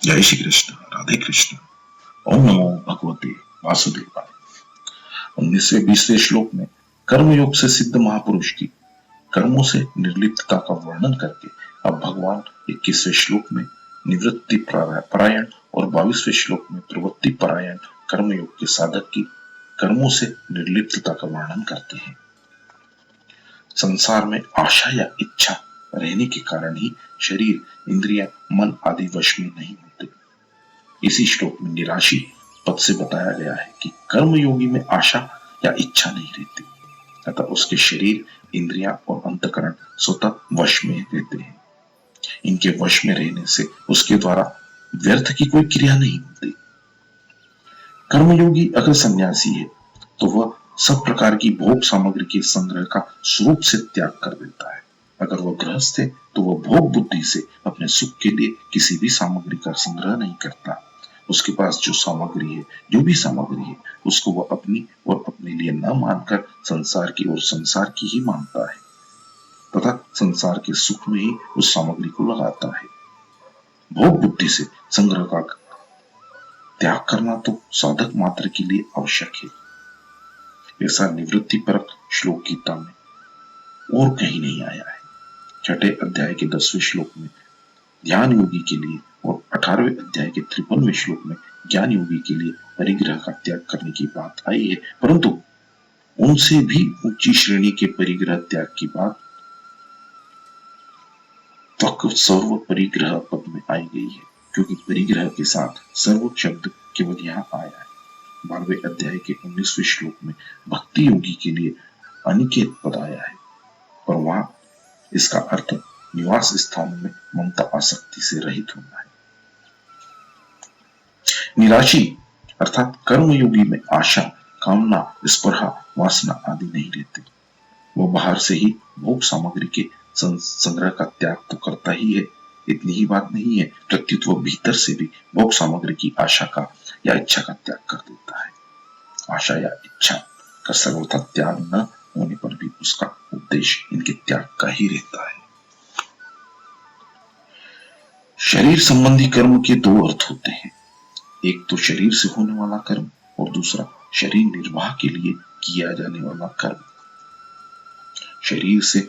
जय श्री कृष्ण, राधे कृष्ण। ओम नमो भगवते वासुदेवाय। 19-20वें श्लोक में कर्मयोग से सिद्ध महापुरुष की कर्मों से निर्लिप्तता का वर्णन करके अब भगवान 21वें श्लोक में निवृत्ति परायण और 22वें श्लोक में प्रवृत्ति परायण कर्मयोग के साधक की कर्मों से निर्लिप्तता का वर्णन करते हैं। संसार में आशा या इच्छा रहने के कारण ही शरीर, इंद्रिया, मन आदि वश में नहीं होते। इसी श्लोक में निराशी पद से बताया गया है कि कर्मयोगी में आशा या इच्छा नहीं रहती, अतः उसके शरीर, इंद्रियां और अंतकरण स्वतः वश में रहते हैं। इनके वश में रहने से उसके द्वारा व्यर्थ की कोई क्रिया नहीं होती। कर्मयोगी अगर सन्यासी है तो वह सब प्रकार की भोग सामग्री के संग्रह का स्वरूप से त्याग कर देता है। अगर वह गृहस्थ है तो वह भोग बुद्धि से अपने सुख के लिए किसी भी सामग्री का संग्रह नहीं करता। उसके पास जो सामग्री है, जो भी सामग्री है, उसको वह अपनी और अपने लिए न मानकर संसार की और संसार की ही मानता है तथा संसार के सुख में ही उस सामग्री को लगाता है। भोग बुद्धि से संग्रह का त्याग करना तो साधक मात्र के लिए आवश्यक है। ऐसा निवृत्ति परक श्लोक गीता में और कहीं नहीं आया है। छठे अध्याय के 10वें श्लोक में ध्यान योगी के लिए और 18वें अध्याय के 53वें श्लोक में ज्ञान योगी के लिए परिग्रह का त्याग करने की बात आई है, परंतु उनसे भी ऊंची श्रेणी के परिग्रह त्याग की बात त्वक सर्व परिग्रह पद में आई गई है, क्योंकि परिग्रह के साथ सर्व शब्द केवल यहाँ आया है। 12वें अध्याय के 19वें श्लोक में भक्ति योगी के लिए अनिकेत पद आया है, पर वहां इसका अर्थ निवास स्थान में ममता आसक्ति से रहित होना है। निराशी अर्थात कर्मयोगी में आशा, कामना, स्पर्हा, वासना आदि नहीं रहते। वह बाहर से ही भोग सामग्री के संग्रह का त्याग तो करता ही है। इतनी ही बात नहीं है, प्रत्युत वह भीतर से भी भोग सामग्री की आशा का या इच्छा का त्याग कर देता है। आशा या इच्छा का सर्वथा त्याग न होने पर भी उसका उद्देश्य इनके त्याग का ही रहता है। शरीर संबंधी कर्म के दो अर्थ होते हैं, एक तो शरीर से होने वाला कर्म और दूसरा शरीर निर्वाह के लिए किया जाने वाला कर्म। शरीर से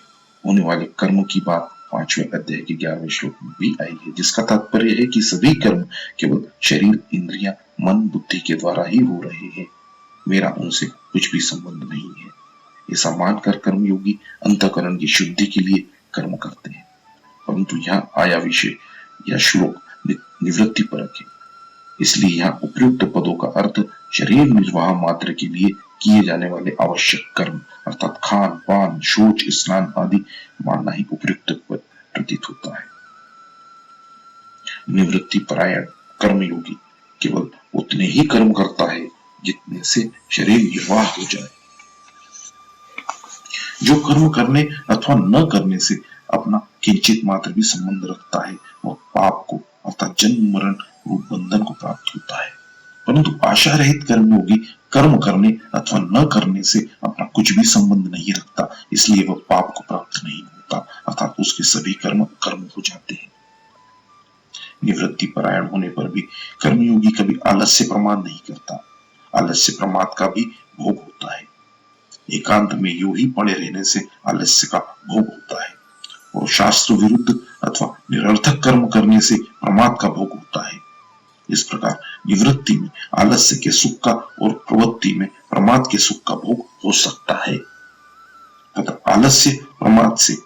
होने वाले कर्म की बात 5वें अध्याय के 11वें श्लोक में भी आई है, जिसका तात्पर्य है कि सभी कर्म केवल शरीर, इंद्रिया, मन, बुद्धि के द्वारा ही हो रहे हैं। मेरा उनसे कुछ भी संबंध नहीं है। ऐसा मानकर कर्मयोगी अंतःकरण की शुद्धि के लिए कर्म करते हैं, परंतु यहाँ आया विषय यह श्लोक निवृत्ति परक है, इसलिए यहाँ उपयुक्त पदों का अर्थ शरीर निर्वाह मात्र के लिए किए जाने वाले आवश्यक कर्म अर्थात खान पान, शौच, स्नान आदि मानना ही उपयुक्त प्रतीत होता है। निवृत्ति परायण कर्मयोगी केवल उतने ही कर्म करता है जितने से शरीर निर्वाह हो जाए। जो कर्म करने अथवा न करने से अपना किंचित मात्र भी संबंध रखता है वह पाप को अर्थात जन्म मरण रूप बंधन को प्राप्त होता है, परंतु आशा रहित कर्मयोगी कर्म करने अथवा न करने से अपना कुछ भी संबंध नहीं रखता, इसलिए वह पाप को प्राप्त नहीं होता अर्थात उसके सभी कर्म कर्म हो जाते हैं। निवृत्ति परायण होने पर भी कर्मयोगी कभी आलस्य प्रमाद नहीं करता। आलस्य प्रमाद का भी भोग होता है। एकांत में यूं ही पड़े रहने से आलस्य का भोग होता है और शास्त्र विरुद्ध अथवा निरर्थक कर्म करने से प्रमाद का भोग होता है। इस प्रकार निवृत्ति में आलस्य के सुख का और प्रवृत्ति में प्रमाद के सुख का भोग हो सकता है। तथा आलस्य प्रमाद से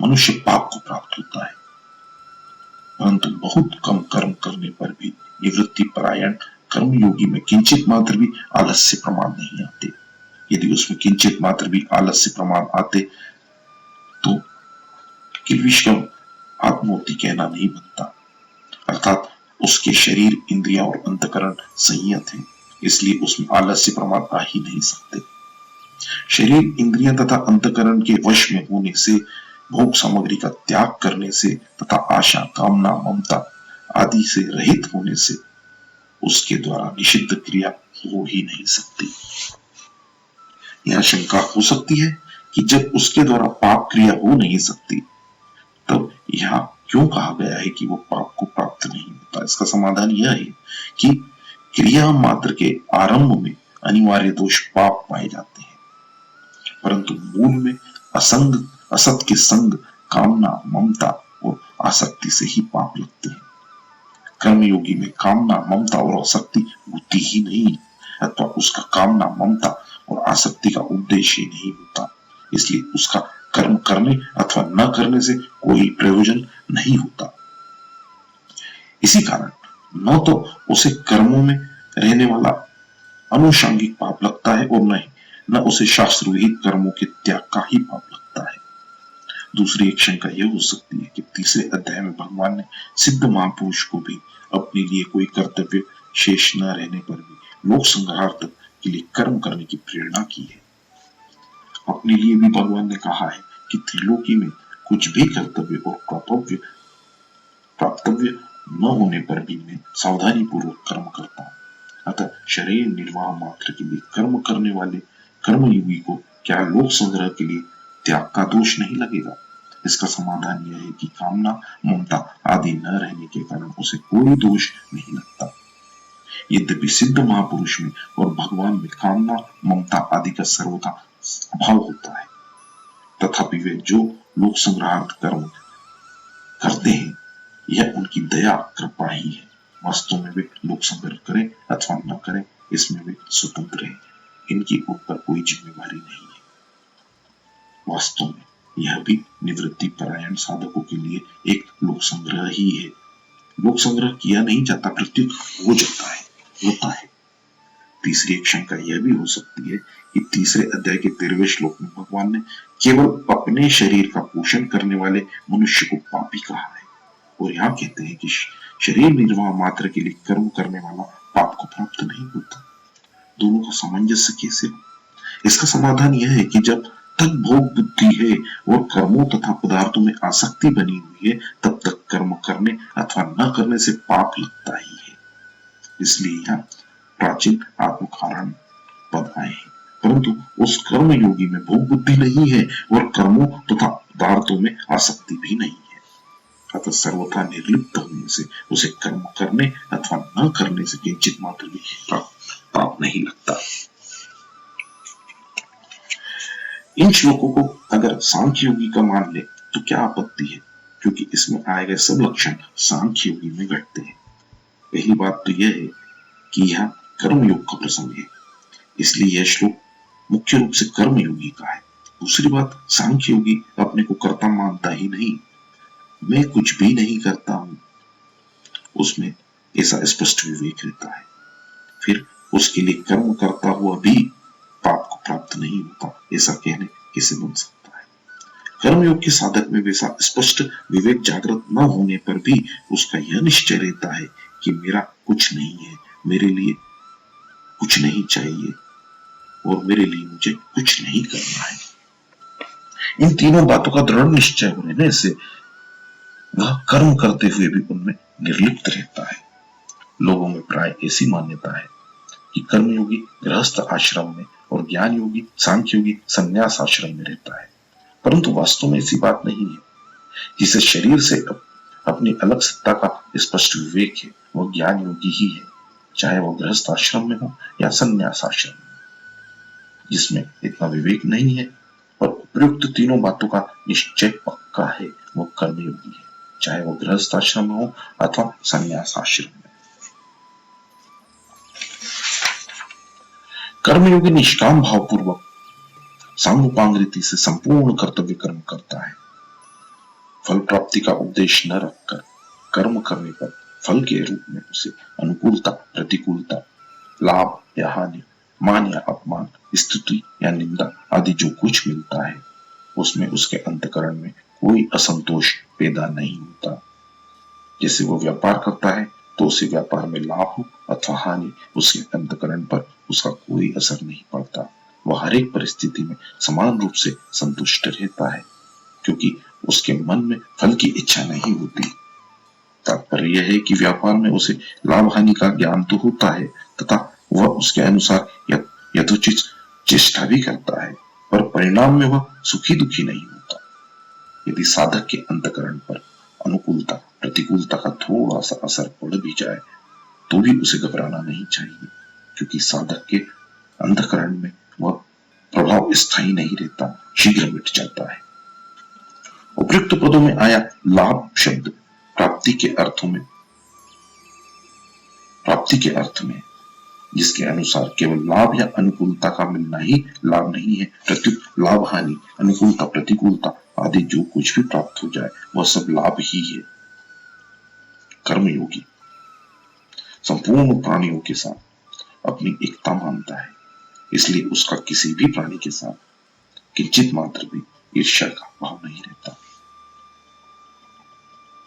मनुष्य पाप को प्राप्त होता है, परंतु बहुत कम कर्म करने पर भी निवृत्ति परायण कर्मयोगी में किंचित मात्र भी आलस्य प्रमाद नहीं आते। यदि उसमें किंचित मात्र भी आलस्य प्रमाद आते तो किल्विषकम आत्मोक्ति कहना नहीं बनता, अर्थात उसके शरीर, इंद्रिया और अंतकरण संयत है, इसलिए उसमें आलस्य प्रमाद आ ही नहीं सकते। शरीर, इंद्रिया तथा अंतकरण के वश में होने से, भोग सामग्री का त्याग करने से तथा आशा, कामना, ममता आदि से रहित होने से उसके द्वारा निषिद्ध क्रिया हो ही नहीं सकती। यह शंका हो सकती है कि जब उसके द्वारा पाप क्रिया हो नहीं सकती तब यहाँ क्यों कहा गया है कि वो पाप को प्राप्त नहीं होता होता। इसका समाधान यह है कि क्रिया मात्र के आरंभ में अनिवार्य दोष पाप पाए जाते हैं, परंतु मूल में असंग असत के संग, कामना, ममता और आसक्ति से ही पाप लगते हैं। कर्मयोगी में कामना, ममता और आसक्ति होती ही नहीं, अथवा उसका कामना, ममता और आसक्ति का उद्देश्य नहीं होता, इसलिए उसका कर्म करने अथवा न करने से कोई प्रयोजन नहीं होता। इसी कारण न तो उसे कर्मों में रहने वाला अनुषांगिक पाप लगता है और न उसे शास्त्र विहित कर्मों के त्याग का ही पाप लगता है। दूसरी एक शंका यह हो सकती है कि तीसरे अध्याय में भगवान ने सिद्ध महापुरुष को भी अपने लिए कोई कर्तव्य शेष न रहने पर भी लोक संग्रहार्थ के लिए कर्म करने की प्रेरणा की है। अपने लिए भी भगवान ने कहा है कि त्रिलोकी में कुछ भी कर्तव्य और प्राप्तव्य न होने पर भी मैं सावधानी पूर्वक कर्म करता हूँ। अतः शरीर निर्वाह मात्र के लिए कर्म करने वाले कर्मयोगी को क्या लोक संग्रह के लिए त्याग का दोष नहीं लगेगा? इसका समाधान यह है कि कामना, ममता आदि न रहने के कारण उसे कोई दोष नहीं लगता। यद्यपि सिद्ध महापुरुष में और भगवान में कामना, ममता आदि का सर्वथा अभाव होता है, तथापि वे जो लोक संग्रहार्थ कर्म करते हैं यह उनकी दया कृपा ही है। वास्तव में वे लोक संग्रह करें अथवा न करें, इसमें वे स्वतंत्र हैं, इनकी उन पर कोई जिम्मेवारी नहीं है। वास्तव में यह भी निवृत्ति परायण साधकों के लिए एक लोक संग्रह ही है। लोक संग्रह किया नहीं जाता, प्रत्युत हो जाता है, होता है। तीसरी एक शंका यह भी हो सकती है कि तीसरे अध्याय के 13वें श्लोक में भगवान ने केवल अपने शरीर का पोषण करने वाले मनुष्य को पापी कहा है, और यहाँ कहते हैं कि शरीर निर्वाह मात्र के लिए कर्म करने वाला पाप को प्राप्त नहीं होता। दोनों का सामंजस्य कैसे हो? इसका समाधान यह है कि जब तक भोग बुद्धि है और कर्मों तथा पदार्थों में आसक्ति बनी हुई है, तब तक कर्म करने अथवा न करने से पाप लगता ही है। इसलिए यहाँ प्राचीन आत्मकारण पद आए हैं, परंतु उस कर्म योगी में भोग बुद्धि नहीं है और कर्मों तथा पदार्थों में आसक्ति भी नहीं है। अतः सर्वथा निर्लिप्त होने से उसे कर्म करने अथवा न करने से किंचित मात्र भी पाप नहीं लगता। इन श्लोकों को अगर सांख्य योगी का मान ले तो क्या आपत्ति है, क्योंकि इसमें आए गए सब लक्षण सांख्य योगी में घटते हैं। पहली बात तो यह है कि यह कर्म योग का प्रसंग है, इसलिए यह श्लोक मुख्य रूप से कर्म योगी का है। दूसरी बात, सांख्य योगी अपने को कर्ता मानता ही नहीं, मैं कुछ भी नहीं करता हूं, उसमें ऐसा स्पष्ट विवेक रहता है। फिर उसके लिए कर्म करता हुआ भी पाप को प्राप्त नहीं होता, ऐसा कहने कैसे बन सकता है? कर्मयोग के साधक में वैसा स्पष्ट विवेक जागृत न होने पर भी उसका यह निश्चय रहता है कि मेरा कुछ नहीं है, मेरे लिए कुछ नहीं चाहिए और मेरे लिए मुझे कुछ नहीं करना है। इन तीनों बातों का दृढ़ निश्चय होने से वह कर्म करते हुए भी उनमें निर्लिप्त रहता है। लोगों में प्राय ऐसी मान्यता है कि कर्मयोगी गृहस्थ आश्रम में और ज्ञान योगी सांख्य योगी संन्यास आश्रम में रहता है, परंतु वास्तव में ऐसी बात नहीं है। जिसे शरीर से अपनी अलग सत्ता का स्पष्ट विवेक है वो ज्ञान योगी ही है, चाहे वो गृहस्थ आश्रम में हो या संन्यास आश्रम में। जिसमें इतना विवेक नहीं है और उपयुक्त तीनों बातों का निश्चय पक्का है वो कर्मयोगी है, चाहे वो गृहस्थ आश्रम में हो अथवा संन्यास आश्रम में। कर्मयोगी निष्काम भाव पूर्वक सांगोपांग रीति से संपूर्ण कर्तव्य कर्म करता है। फल प्राप्ति का उद्देश्य न रखकर कर्म करने पर फल के रूप में उसे अनुकूलता, प्रतिकूलता, लाभ या हानि, मान या अपमान, स्तुति या निंदा आदि जो कुछ मिलता है उसमें उसके अंतःकरण में कोई असंतोष पैदा नहीं होता। जैसे वो व्यापार करता है तो उसे व्यापार में लाभ हो अथवा हानि उसके अंतःकरण पर उसका कोई असर नहीं पड़ता। वह हर एक परिस्थिति में समान रूप से संतुष्ट रहता है, क्योंकि उसके मन में फल की इच्छा नहीं होती। तात्पर्य यह है कि व्यापार में उसे लाभ हानि का ज्ञान तो होता है तथा वह उसके अनुसार यथोचित चेष्टा भी करता है, पर परिणाम में वह सुखी दुखी नहीं होता। यदि साधक के अंतःकरण पर अनुकूलता, प्रतिकूलता का थोड़ा सा असर पड़ भी जाए तो भी उसे घबराना नहीं चाहिए, क्योंकि साधक के अंतःकरण में वह प्रभाव स्थायी नहीं रहता, शीघ्र मिट जाता है। उपयुक्त पदों में आया लाभ शब्द प्राप्ति के अर्थ में, जिसके अनुसार केवल लाभ या अनुकूलता का मिलना ही लाभ नहीं है, प्रत्युत लाभ हानि, अनुकूलता प्रतिकूलता आदि जो कुछ भी प्राप्त हो जाए वह सब लाभ ही है। कर्मयोगी संपूर्ण प्राणियों के साथ अपनी एकता मानता है, इसलिए उसका किसी भी प्राणी के साथ किंचित मात्र भी ईर्ष्या का भाव नहीं रहता।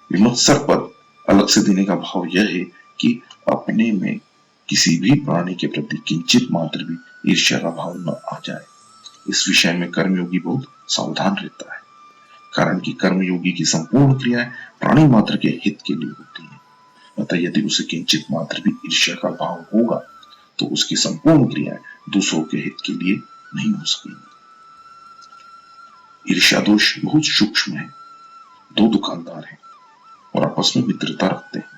विमत्सर पद अलग से देने का भाव यह है कि अपने में किसी भी प्राणी के प्रति किंचित मात्र भी ईर्ष्या का भाव न आ जाए। इस विषय में कर्मयोगी बहुत सावधान रहता है, कारण कि कर्मयोगी की संपूर्ण क्रियाएं प्राणी मात्र के हित के लिए होती है। अतः यदि उसे किंचित मात्र भी ईर्ष्या का भाव होगा तो उसकी संपूर्ण क्रियाएं दूसरों के हित के लिए नहीं हो सकेंगी। ईर्ष्या दोष बहुत सूक्ष्म है। दो दुकानदार हैं और आपस में मित्रता रखते हैं।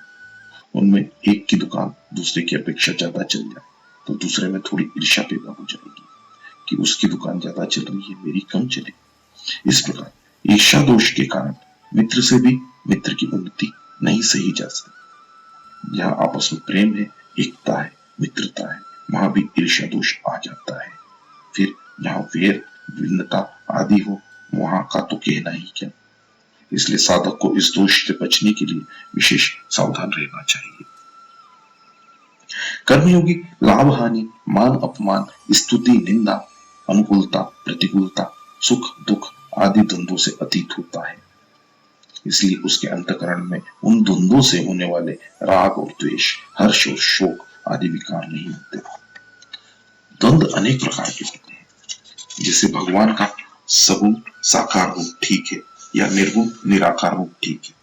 उनमें एक की दुकान दूसरे की अपेक्षा ज्यादा चल जाए तो दूसरे में थोड़ी ईर्ष्या पैदा हो जाएगी कि उसकी दुकान ज्यादा चल रही है, मेरी कम चले। इस प्रकार ईर्ष्या दोष के कारण मित्र से भी मित्र की उन्नति नहीं सही जा सकती। जहाँ आपस में प्रेम है, एकता है, मित्रता है, वहां भी ईर्ष्या दोष आ जाता है। फिर जहाँ वेर, भिन्नता आदि हो वहां का तो कहना ही क्या। इसलिए साधक को इस दोष से बचने के लिए विशेष सावधान रहना चाहिए। कर्मयोगी लाभ हानि, मान अपमान, स्तुति निंदा, अनुकूलता प्रतिकूलता, सुख दुख आदि द्वंद्वों से अतीत होता है। इसलिए उसके अंतःकरण में उन द्वंद्वों से होने वाले राग और द्वेष, हर्ष और शोक आदि विकार नहीं होते। द्वंद्व अनेक प्रकार के होते हैं, जैसे भगवान का सगुण साकार रूप ठीक है या निर्गुण निराकार रूप ठीक है,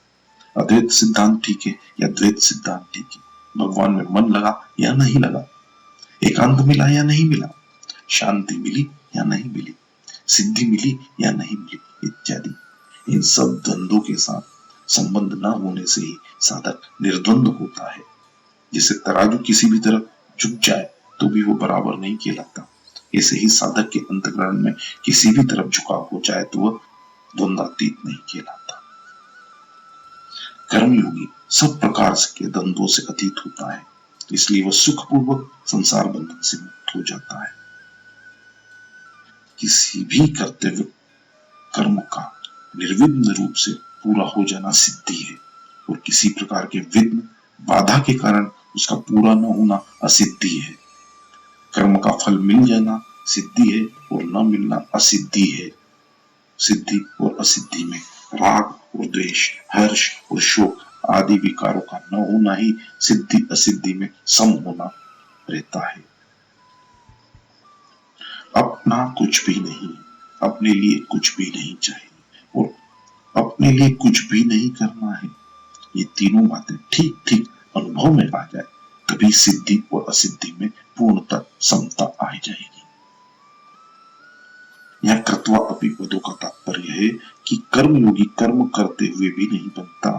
अद्वैत सिद्धांत ठीक है या द्वैत सिद्धांत ठीक है, भगवान में मन लगा या नहीं लगा, एकांत मिला या नहीं मिला, शांति मिली या नहीं मिली, सिद्धि मिली या नहीं मिली इत्यादि। इन सब द्वंद्वों के साथ संबंध न होने से ही साधक निर्द्वंद होता है। जैसे तराजू किसी भी तरफ झुक जाए तो भी वो बराबर नहीं कहलाता, ऐसे ही साधक के अंतःकरण में किसी भी तरफ झुकाव हो जाए तो वह द्वंद्वातीत नहीं कहलाता। कर्मयोगी सब प्रकार के द्वंद्वों से अतीत होता है, इसलिए वह सुखपूर्वक संसार बंधन से मुक्त हो जाता है। किसी भी कर्तव्य कर्म का निर्विघ्न रूप से पूरा हो जाना सिद्धि है और किसी प्रकार के विघ्न बाधा के कारण उसका पूरा न होना असिद्धि है। कर्म का फल मिल जाना सिद्धि है और न मिलना असिद्धि है। सिद्धि और असिद्धि में राग और द्वेष, हर्ष और शोक आदि विकारों का न होना ही सिद्धि असिद्धि में सम होना रहता है। अपना कुछ भी नहीं, अपने लिए कुछ भी नहीं चाहिए और अपने लिए कुछ भी नहीं करना है। ये तीनों बातें ठीक ठीक अनुभव में आ जाए तभी सिद्धि और असिद्धि में पूर्णतः समता आ जाएगी। यह कृत्वा अपि पदों का तात्पर्य है कि कर्मयोगी कर्म करते हुए भी नहीं बनता,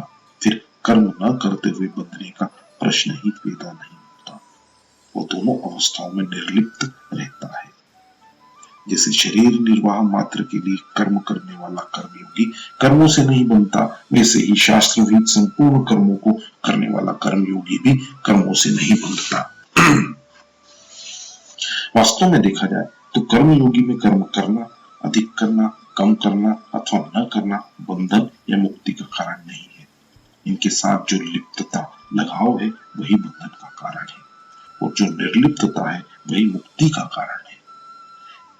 फिर कर्म न करते हुए बंधने का प्रश्न ही पैदा नहीं होता। वो दोनों अवस्थाओं में निर्लिप्त रहता है। जैसे शरीर निर्वाह मात्र के लिए कर्म करने वाला कर्मयोगी कर्मों से नहीं बनता, वैसे ही शास्त्र विहित संपूर्ण कर्मों को करने वाला कर्मयोगी भी कर्मों से नहीं बनता। वास्तव में देखा जाए तो कर्मयोगी में कर्म करना, अधिक करना, कम करना अथवा न करना बंधन या मुक्ति का कारण नहीं है। इनके साथ जो लिप्तता लगाव है वही बंधन का कारण है और जो निर्लिप्तता है वही मुक्ति का कारण है।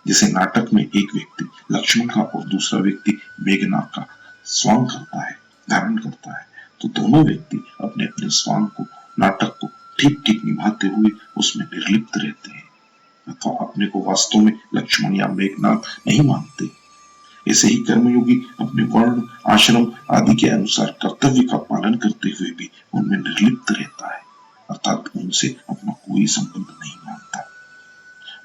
जैसे नाटक में एक व्यक्ति लक्ष्मण का और दूसरा व्यक्ति मेघनाद का स्वांग करता है, धारण करता है, तो दोनों व्यक्ति अपने अपने स्वांग को, नाटक को ठीक ठीक निभाते हुए उसमें निर्लिप्त रहते हैं अथवा अपने को वास्तव में लक्ष्मण या मेघनाद नहीं मानते। ऐसे ही कर्मयोगी अपने वर्ण, आश्रम आदि के अनुसार कर्तव्य का पालन करते हुए भी उनमें निर्लिप्त रहता है, अर्थात उनसे अपना कोई संबंध नहीं मानता।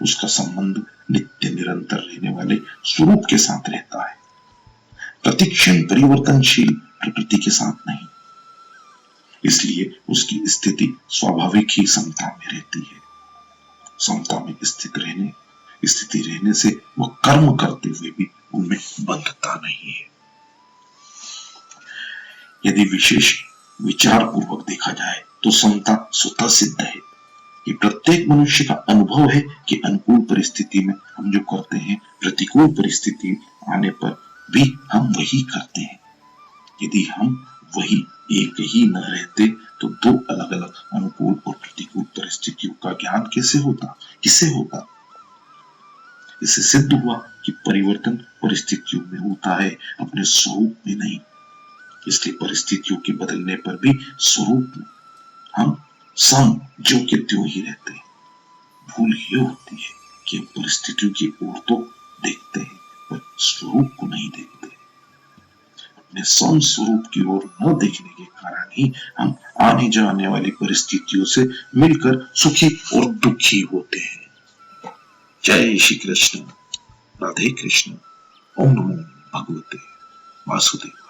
उसका संबंध नित्य निरंतर रहने वाले स्वरूप के साथ रहता है, प्रतिक्षण परिवर्तनशील प्रकृति के साथ नहीं। इसलिए उसकी स्थिति स्वाभाविक ही समता में रहती है। समता में स्थिति रहने से वो कर्म करते हुए भी उनमें बंधता नहीं है। यदि विशेष विचार पूर्वक देखा जाए तो समता स्वतः सिद्ध है। ये प्रत्येक मनुष्य का अनुभव है कि अनुकूल परिस्थिति में हम जो करते हैं, प्रतिकूल परिस्थिति आने पर भी हम वही करते हैं। यदि हम वही एक ही न रहते तो दो अलग अलग अनुकूल और प्रतिकूल परिस्थितियों का ज्ञान कैसे होता, किसे होता? इससे सिद्ध हुआ कि परिवर्तन परिस्थितियों में होता है, अपने स्वरूप में नहीं। इसलिए परिस्थितियों के बदलने पर भी स्वरूप में हम सम जो के त्यों ही रहते हैं। भूल ये होती है कि हम परिस्थितियों की ओर तो देखते हैं पर स्वरूप को नहीं देखते। अपने सम स्वरूप की ओर न देखने के कारण ही हम आने जाने वाली परिस्थितियों से मिलकर सुखी और दुखी होते हैं। जय श्री कृष्ण, राधे कृष्ण, ओम नमो भगवते वासुदेव।